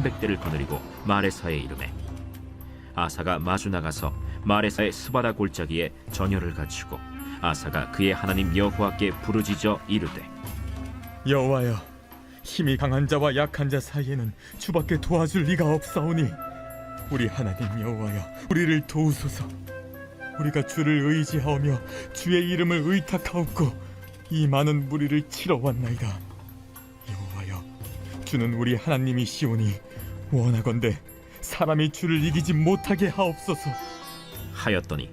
300대를 거느리고 마레사에 이르매 아사가 마주 나가서 마레사의 스바다 골짜기에 전열을 갖추고 아사가 그의 하나님 여호와께 부르짖어 이르되 여호와여, 힘이 강한 자와 약한 자 사이에는 주밖에 도와줄 리가 없사오니 우리 하나님 여호와여, 우리를 도우소서. 우리가 주를 의지하오며 주의 이름을 의탁하옵고 이 많은 무리를 치러 왔나이다. 여호와여, 주는 우리 하나님이시오니 원하건대 사람이 주를 이기지 못하게 하옵소서. 하였더니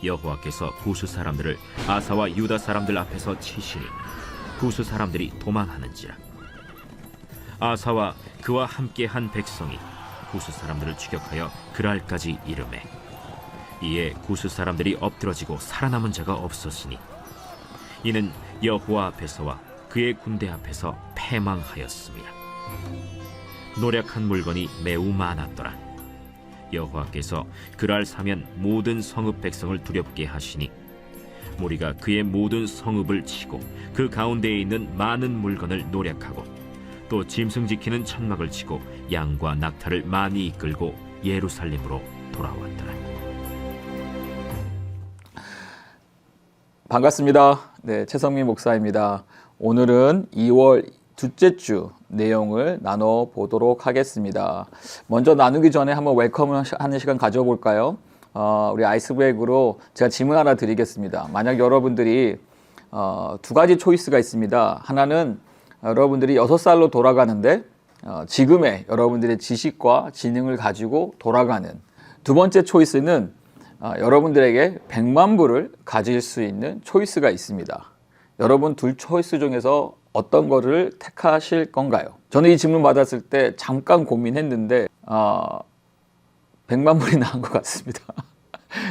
여호와께서 구스 사람들을 아사와 유다 사람들 앞에서 치시니 구스 사람들이 도망하는지라. 아사와 그와 함께한 백성이 구스 사람들을 추격하여 그랄까지 이르매 이에 구스 사람들이 엎드러지고 살아남은 자가 없었으니 이는 여호와 앞에서와 그의 군대 앞에서 패망하였습니다. 노력한 물건이 매우 많았더라. 여호와께서 그랄 사면 모든 성읍 백성을 두렵게 하시니 무리가 그의 모든 성읍을 치고 그 가운데에 있는 많은 물건을 노략하고 또 짐승 지키는 천막을 치고 양과 낙타를 많이 이끌고 예루살렘으로 돌아왔더라. 반갑습니다. 네, 최성민 목사입니다. 오늘은 2월 둘째 주 내용을 나눠보도록 하겠습니다. 먼저 나누기 전에 한번 웰컴을 하는 시간 가져볼까요? 우리 아이스브레이크로 제가 질문 하나 드리겠습니다. 만약 여러분들이 두 가지 초이스가 있습니다. 하나는 여러분들이 6살로 돌아가는데 지금의 여러분들의 지식과 지능을 가지고 돌아가는, 두 번째 초이스는 여러분들에게 100만 불을 가질 수 있는 초이스가 있습니다. 여러분 둘 초이스 중에서 어떤 거를 택하실 건가요? 저는 이 질문 받았을 때 잠깐 고민했는데 100만 불이 나은 것 같습니다.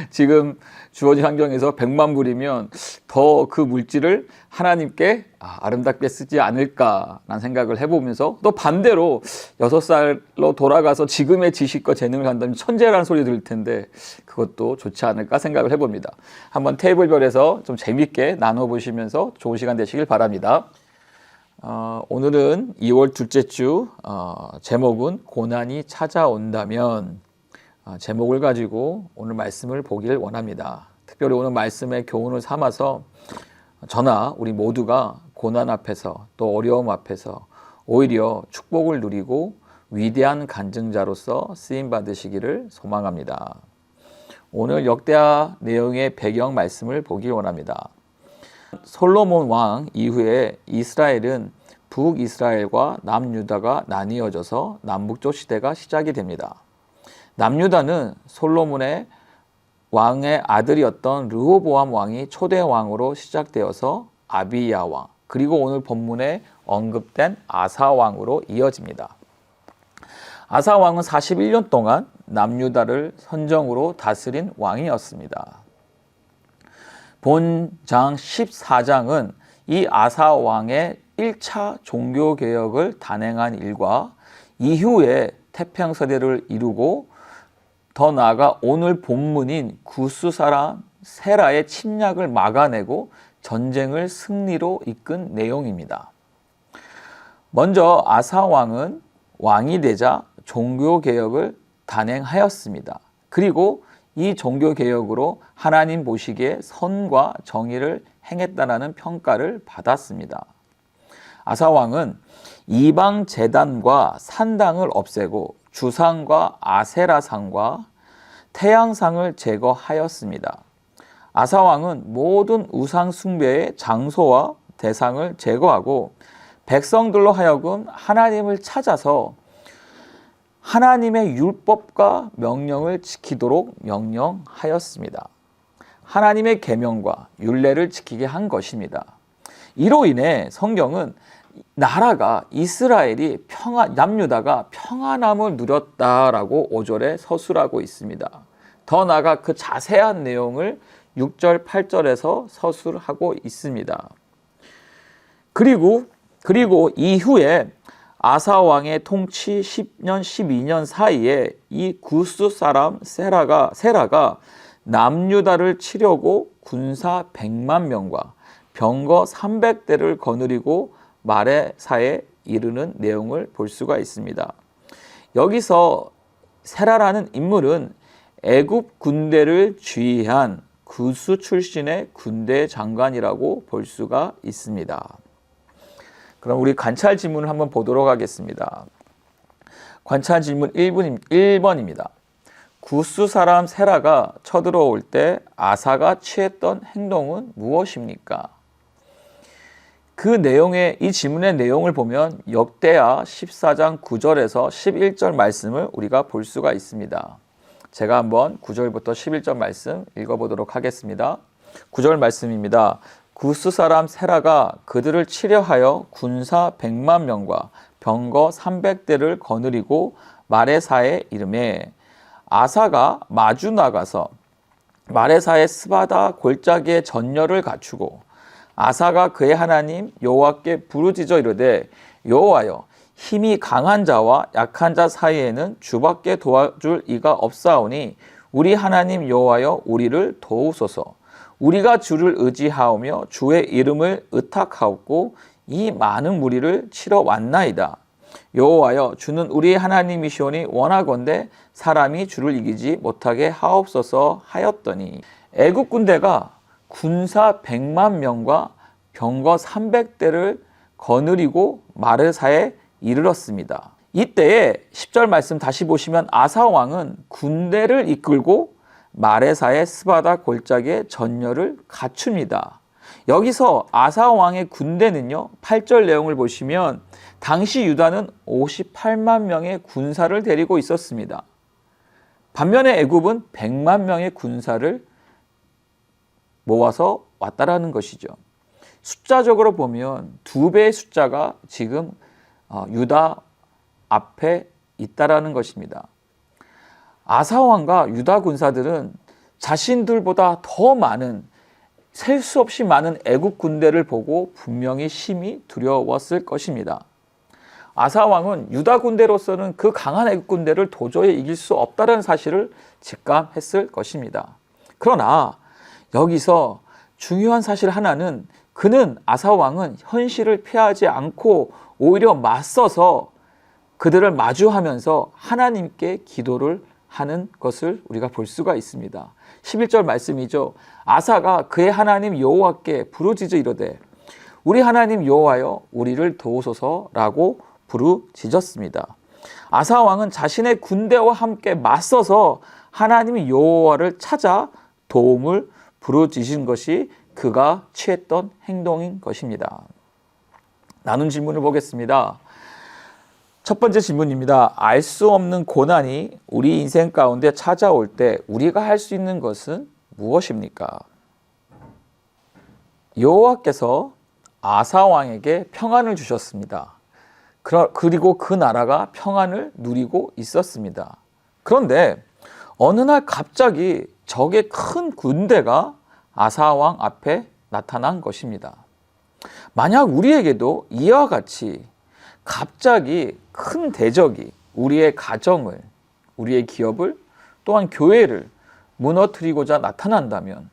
지금 주어진 환경에서 100만 불이면 더 그 물질을 하나님께 아름답게 쓰지 않을까라는 생각을 해보면서, 또 반대로 6살로 돌아가서 지금의 지식과 재능을 한다면 천재라는 소리 들을 텐데 그것도 좋지 않을까 생각을 해봅니다. 한번 테이블별에서 좀 재밌게 나눠보시면서 좋은 시간 되시길 바랍니다. 오늘은 2월 둘째 주, 제목은 고난이 찾아온다면, 제목을 가지고 오늘 말씀을 보길 원합니다. 특별히 오늘 말씀의 교훈을 삼아서 저나 우리 모두가 고난 앞에서 또 어려움 앞에서 오히려 축복을 누리고 위대한 간증자로서 쓰임 받으시기를 소망합니다. 오늘 역대하 내용의 배경 말씀을 보길 원합니다. 솔로몬 왕 이후에 이스라엘은 북이스라엘과 남유다가 나뉘어져서 남북조 시대가 시작이 됩니다. 남유다는 솔로몬의 왕의 아들이었던 르호보암 왕이 초대 왕으로 시작되어서 아비야 왕, 그리고 오늘 본문에 언급된 아사 왕으로 이어집니다. 아사 왕은 41년 동안 남유다를 선정으로 다스린 왕이었습니다. 본장 14장은 이 아사 왕의 1차 종교개혁을 단행한 일과 이후에 태평세대를 이루고 더 나아가 오늘 본문인 구스 사람 세라의 침략을 막아내고 전쟁을 승리로 이끈 내용입니다. 먼저 아사 왕은 왕이 되자 종교개혁을 단행하였습니다. 그리고 이 종교개혁으로 하나님 보시기에 선과 정의를 행했다라는 평가를 받았습니다. 아사 왕은 이방 제단과 산당을 없애고 주상과 아세라상과 태양상을 제거하였습니다. 아사 왕은 모든 우상 숭배의 장소와 대상을 제거하고 백성들로 하여금 하나님을 찾아서 하나님의 율법과 명령을 지키도록 명령하였습니다. 하나님의 계명과 율례를 지키게 한 것입니다. 이로 인해 성경은 나라가 이스라엘이 남유다가 평안함을 누렸다라고 5절에 서술하고 있습니다. 더 나아가 그 자세한 내용을 6절, 8절에서 서술하고 있습니다. 그리고 이후에 아사 왕의 통치 10년, 12년 사이에 이 구스 사람 세라가 남유다를 치려고 군사 100만 명과 병거 300대를 거느리고 마레사에 이르는 내용을 볼 수가 있습니다. 여기서 세라라는 인물은 애굽 군대를 지휘한 구스 출신의 군대 장관이라고 볼 수가 있습니다. 그럼 우리 관찰 지문을 한번 보도록 하겠습니다. 관찰 질문 1번입니다. 구스 사람 세라가 쳐들어올 때 아사가 취했던 행동은 무엇입니까? 이 질문의 내용을 보면 역대하 14장 9절에서 11절 말씀을 우리가 볼 수가 있습니다. 제가 한번 9절부터 11절 말씀 읽어보도록 하겠습니다. 9절 말씀입니다. 구스 사람 세라가 그들을 치려하여 군사 100만 명과 병거 300대를 거느리고 마레사에 이르매 아사가 마주 나가서 마레사의 스바다 골짜기에 전열을 갖추고 아사가 그의 하나님 여호와께 부르짖어 이르되 여호와여 힘이 강한 자와 약한 자 사이에는 주밖에 도와줄 이가 없사오니 우리 하나님 여호와여 우리를 도우소서. 우리가 주를 의지하오며 주의 이름을 의탁하옵고 이 많은 무리를 치러 왔나이다. 여호와여 주는 우리 하나님이시오니 원하건대 사람이 주를 이기지 못하게 하옵소서 하였더니 애굽 군대가 군사 100만 명과 병거 300대를 거느리고 마르사에 이르렀습니다. 이때에 10절 말씀 다시 보시면 아사 왕은 군대를 이끌고 마레사의 스바다 골짜기에 전열을 갖춥니다. 여기서 아사 왕의 군대는요, 8절 내용을 보시면 당시 유다는 58만 명의 군사를 데리고 있었습니다. 반면에 애굽은 100만 명의 군사를 모아서 왔다라는 것이죠. 숫자적으로 보면 2배의 숫자가 지금 유다 앞에 있다라는 것입니다. 아사 왕과 유다 군사들은 자신들보다 더 많은, 셀 수 없이 많은 애굽 군대를 보고 분명히 심히 두려웠을 것입니다. 아사 왕은 유다 군대로서는 그 강한 애굽 군대를 도저히 이길 수 없다는 사실을 직감했을 것입니다. 그러나 여기서 중요한 사실 하나는 그는 아사 왕은 현실을 피하지 않고 오히려 맞서서 그들을 마주하면서 하나님께 기도를 하는 것을 우리가 볼 수가 있습니다. 11절 말씀이죠. 아사가 그의 하나님 여호와께 부르짖어 이르되 우리 하나님 여호와여 우리를 도우소서라고 부르짖었습니다. 아사 왕은 자신의 군대와 함께 맞서서 하나님 여호와를 찾아 도움을 부르짖은 것이 그가 취했던 행동인 것입니다. 나눈 질문을 보겠습니다. 첫 번째 질문입니다. 알 수 없는 고난이 우리 인생 가운데 찾아올 때 우리가 할 수 있는 것은 무엇입니까? 여호와께서 아사 왕에게 평안을 주셨습니다. 그리고 그 나라가 평안을 누리고 있었습니다. 그런데 어느 날 갑자기 적의 큰 군대가 아사 왕 앞에 나타난 것입니다. 만약 우리에게도 이와 같이 갑자기 큰 대적이 우리의 가정을, 우리의 기업을, 또한 교회를 무너뜨리고자 나타난다면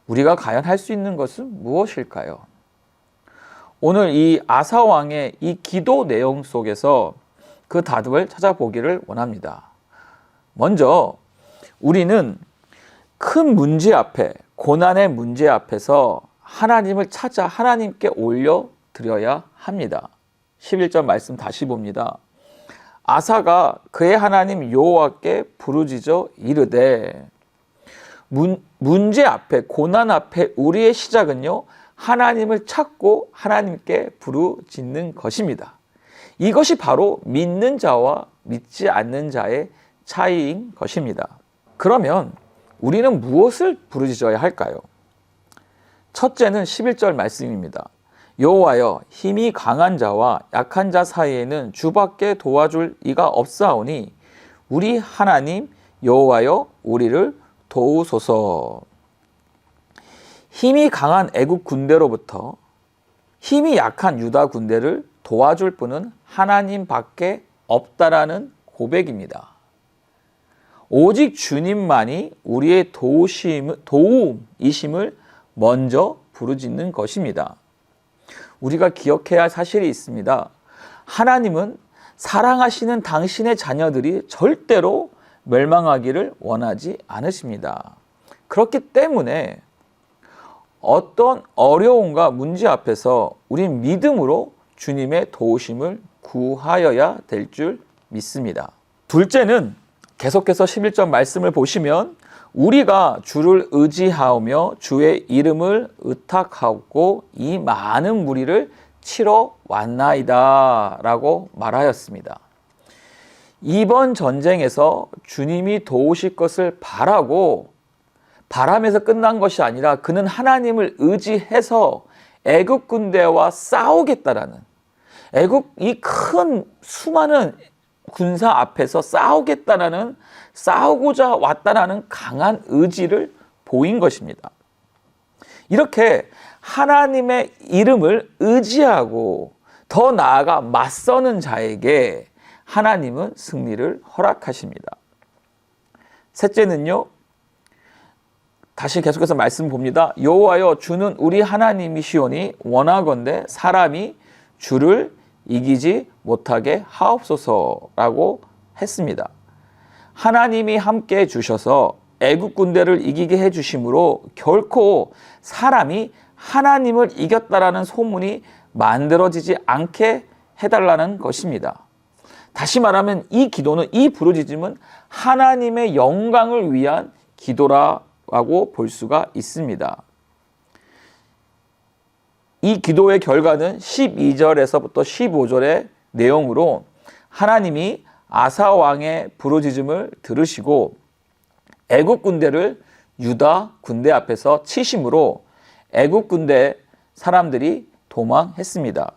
우리가 과연 할 수 있는 것은 무엇일까요? 오늘 이 아사 왕의 이 기도 내용 속에서 그 답을 찾아보기를 원합니다. 먼저 우리는 큰 문제 앞에, 고난의 문제 앞에서 하나님을 찾아 하나님께 올려드려야 합니다. 11절 말씀 다시 봅니다. 아사가 그의 하나님 여호와께 부르짖어 이르되, 문제 앞에, 고난 앞에 우리의 시작은요, 하나님을 찾고 하나님께 부르짖는 것입니다. 이것이 바로 믿는 자와 믿지 않는 자의 차이인 것입니다. 그러면 우리는 무엇을 부르짖어야 할까요? 첫째는 11절 말씀입니다. 여호와여 힘이 강한 자와 약한 자 사이에는 주밖에 도와줄 이가 없사오니 우리 하나님 여호와여 우리를 도우소서. 힘이 강한 애굽 군대로부터 힘이 약한 유다 군대를 도와줄 분은 하나님밖에 없다라는 고백입니다. 오직 주님만이 우리의 도움이심을 먼저 부르짖는 것입니다. 우리가 기억해야 할 사실이 있습니다. 하나님은 사랑하시는 당신의 자녀들이 절대로 멸망하기를 원하지 않으십니다. 그렇기 때문에 어떤 어려움과 문제 앞에서 우린 믿음으로 주님의 도우심을 구하여야 될 줄 믿습니다. 둘째는 계속해서 11절 말씀을 보시면 우리가 주를 의지하며 주의 이름을 의탁하고 이 많은 무리를 치러 왔나이다 라고 말하였습니다. 이번 전쟁에서 주님이 도우실 것을 바라면서 끝난 것이 아니라 그는 하나님을 의지해서 애국 군대와 싸우겠다라는, 애국 이 큰 수많은 군사 앞에서 싸우겠다라는, 싸우고자 왔다라는 강한 의지를 보인 것입니다. 이렇게 하나님의 이름을 의지하고 더 나아가 맞서는 자에게 하나님은 승리를 허락하십니다. 셋째는요, 다시 계속해서 말씀 봅니다. 여호와여 주는 우리 하나님이시오니 원하건대 사람이 주를 이기지 못하게 하옵소서라고 했습니다. 하나님이 함께 해주셔서 애국 군대를 이기게 해주심으로 결코 사람이 하나님을 이겼다라는 소문이 만들어지지 않게 해달라는 것입니다. 다시 말하면 이 기도는, 이 부르짖음은 하나님의 영광을 위한 기도라고 볼 수가 있습니다. 이 기도의 결과는 12절에서부터 15절의 내용으로 하나님이 아사 왕의 부르짖음을 들으시고 애국 군대를 유다 군대 앞에서 치심으로 애국 군대 사람들이 도망했습니다.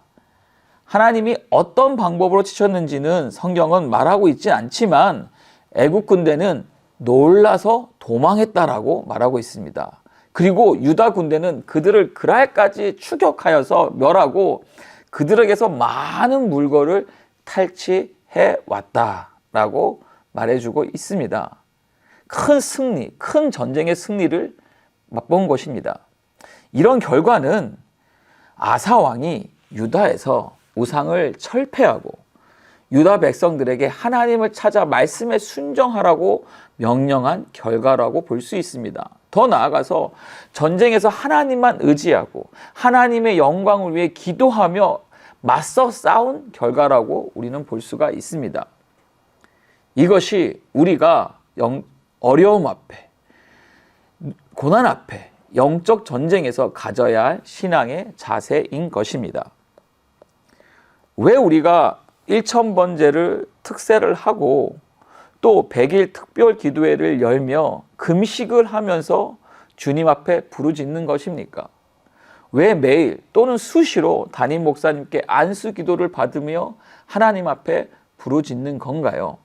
하나님이 어떤 방법으로 치셨는지는 성경은 말하고 있지 않지만 애국 군대는 놀라서 도망했다라고 말하고 있습니다. 그리고 유다 군대는 그들을 그랄까지 추격하여서 멸하고 그들에게서 많은 물건을 탈취해 왔다라고 말해주고 있습니다. 큰 승리, 큰 전쟁의 승리를 맛본 것입니다. 이런 결과는 아사 왕이 유다에서 우상을 철폐하고 유다 백성들에게 하나님을 찾아 말씀에 순종하라고 명령한 결과라고 볼 수 있습니다. 더 나아가서 전쟁에서 하나님만 의지하고 하나님의 영광을 위해 기도하며 맞서 싸운 결과라고 우리는 볼 수가 있습니다. 이것이 우리가 어려움 앞에, 고난 앞에 영적 전쟁에서 가져야 할 신앙의 자세인 것입니다. 왜 우리가 1000번제를 특세를 하고 또 100일 특별 기도회를 열며 금식을 하면서 주님 앞에 부르짖는 것입니까? 왜 매일 또는 수시로 담임 목사님께 안수 기도를 받으며 하나님 앞에 부르짖는 건가요?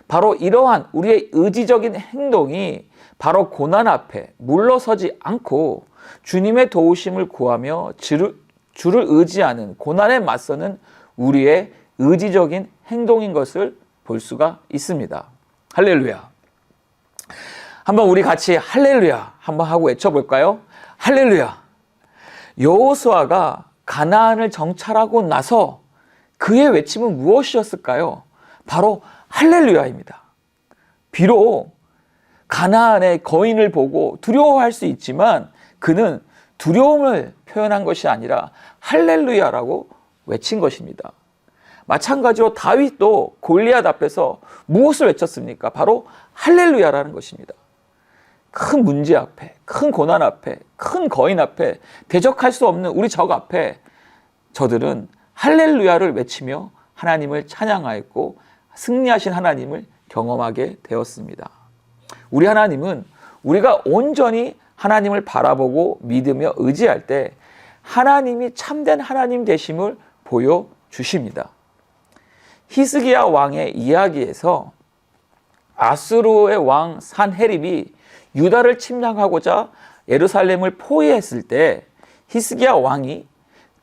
바로 이러한 우리의 의지적인 행동이 바로 고난 앞에 물러서지 않고 주님의 도우심을 구하며 주를 의지하는 고난에 맞서는 우리의 의지적인 행동인 것을 볼 수가 있습니다. 할렐루야. 한번 우리 같이 할렐루야 한번 하고 외쳐볼까요? 할렐루야. 여호수아가 가나안을 정찰하고 나서 그의 외침은 무엇이었을까요? 바로 할렐루야입니다. 비록 가나안의 거인을 보고 두려워할 수 있지만 그는 두려움을 표현한 것이 아니라 할렐루야라고 외친 것입니다. 마찬가지로 다윗도 골리앗 앞에서 무엇을 외쳤습니까? 바로 할렐루야라는 것입니다. 큰 문제 앞에, 큰 고난 앞에, 큰 거인 앞에, 대적할 수 없는 우리 적 앞에 저들은 할렐루야를 외치며 하나님을 찬양하였고 승리하신 하나님을 경험하게 되었습니다. 우리 하나님은 우리가 온전히 하나님을 바라보고 믿으며 의지할 때 하나님이 참된 하나님 되심을 보여주십니다. 히스기야 왕의 이야기에서 아수르의 왕 산헤립이 유다를 침략하고자 예루살렘을 포위했을 때 히스기야 왕이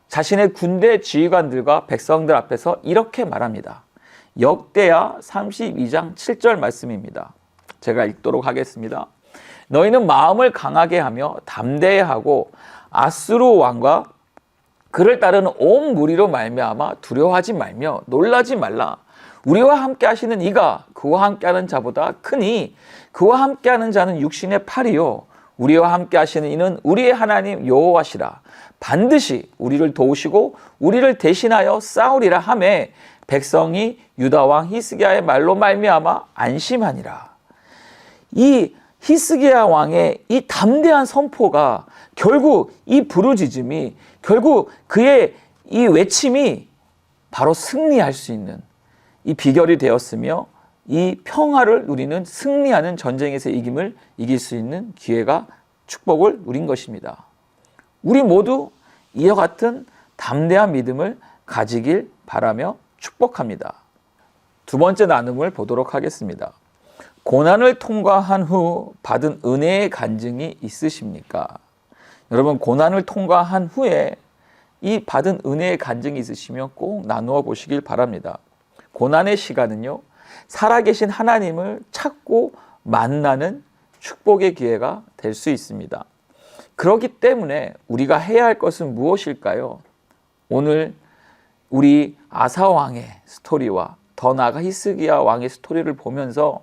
자신의 군대 지휘관들과 백성들 앞에서 이렇게 말합니다. 역대하 32장 7절 말씀입니다. 제가 읽도록 하겠습니다. 너희는 마음을 강하게 하며 담대하고 아수르 왕과 그를 따르는 온 무리로 말미암아 두려워하지 말며 놀라지 말라. 우리와 함께 하시는 이가 그와 함께하는 자보다 크니 그와 함께하는 자는 육신의 팔이요 우리와 함께 하시는 이는 우리의 하나님 여호와시라. 반드시 우리를 도우시고 우리를 대신하여 싸우리라 하매 백성이 유다 왕 히스기야의 말로 말미암아 안심하니라. 이 히스기야 왕의 이 담대한 선포가 결국 이 부르짖음이 결국 그의 이 외침이 바로 승리할 수 있는 이 비결이 되었으며 이 평화를 누리는 승리하는 전쟁에서 이길 수 있는 기회가 축복을 누린 것입니다. 우리 모두 이와 같은 담대한 믿음을 가지길 바라며 축복합니다. 두 번째 나눔을 보도록 하겠습니다. 고난을 통과한 후 받은 은혜의 간증이 있으십니까? 여러분, 고난을 통과한 후에 이 받은 은혜의 간증이 있으시면 꼭 나누어 보시길 바랍니다. 고난의 시간은요, 살아계신 하나님을 찾고 만나는 축복의 기회가 될 수 있습니다. 그렇기 때문에 우리가 해야 할 것은 무엇일까요? 오늘 우리 아사 왕의 스토리와 더 나아가 히스기야 왕의 스토리를 보면서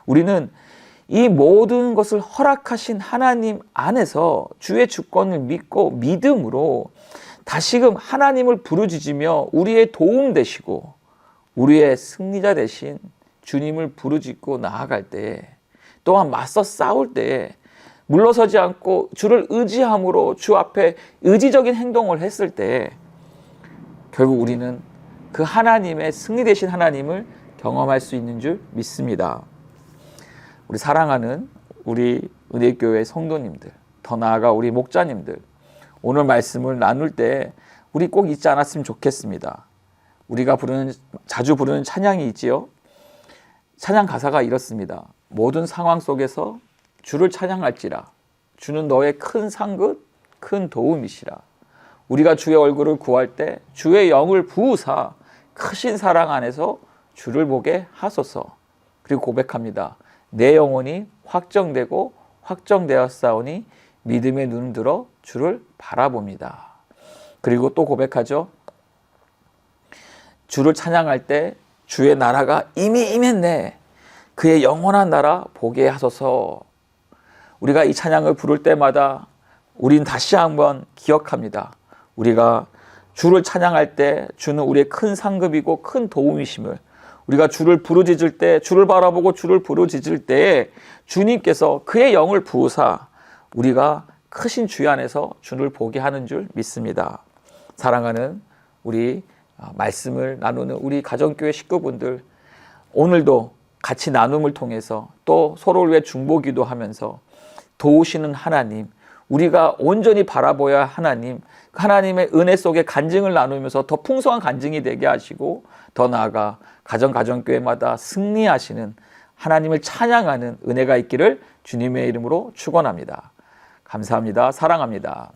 우리는 이 모든 것을 허락하신 하나님 안에서 주의 주권을 믿고 믿음으로 다시금 하나님을 부르짖으며 우리의 도움 되시고 우리의 승리자 되신 주님을 부르짖고 나아갈 때에 또한 맞서 싸울 때에 물러서지 않고 주를 의지함으로 주 앞에 의지적인 행동을 했을 때에 결국 우리는 그 하나님의 승리 되신 하나님을 경험할 수 있는 줄 믿습니다. 우리 사랑하는 우리 은혜교회 성도님들, 더 나아가 우리 목자님들, 오늘 말씀을 나눌 때 우리 꼭 잊지 않았으면 좋겠습니다. 우리가 자주 부르는 찬양이 있지요. 찬양 가사가 이렇습니다. 모든 상황 속에서 주를 찬양할지라. 주는 너의 큰 상급, 큰 도움이시라. 우리가 주의 얼굴을 구할 때 주의 영을 부으사 크신 사랑 안에서 주를 보게 하소서. 그리고 고백합니다. 내 영혼이 확정되고 확정되었사오니 믿음의 눈을 들어 주를 바라봅니다. 그리고 또 고백하죠. 주를 찬양할 때 주의 나라가 이미 임했네. 그의 영원한 나라 보게 하소서. 우리가 이 찬양을 부를 때마다 우린 다시 한번 기억합니다. 우리가 주를 찬양할 때 주는 우리의 큰 상급이고 큰 도움이심을, 우리가 주를 부르짖을 때, 주를 바라보고 주를 부르짖을 때에 주님께서 그의 영을 부으사 우리가 크신 주의 안에서 주를 보게 하는 줄 믿습니다. 사랑하는 우리 말씀을 나누는 우리 가정교회 식구분들, 오늘도 같이 나눔을 통해서 또 서로를 위해 중보기도 하면서 도우시는 하나님, 우리가 온전히 바라보아야 하나님, 하나님의 은혜 속에 간증을 나누면서 더 풍성한 간증이 되게 하시고 더 나아가 가정교회마다 승리하시는 하나님을 찬양하는 은혜가 있기를 주님의 이름으로 축원합니다. 감사합니다. 사랑합니다.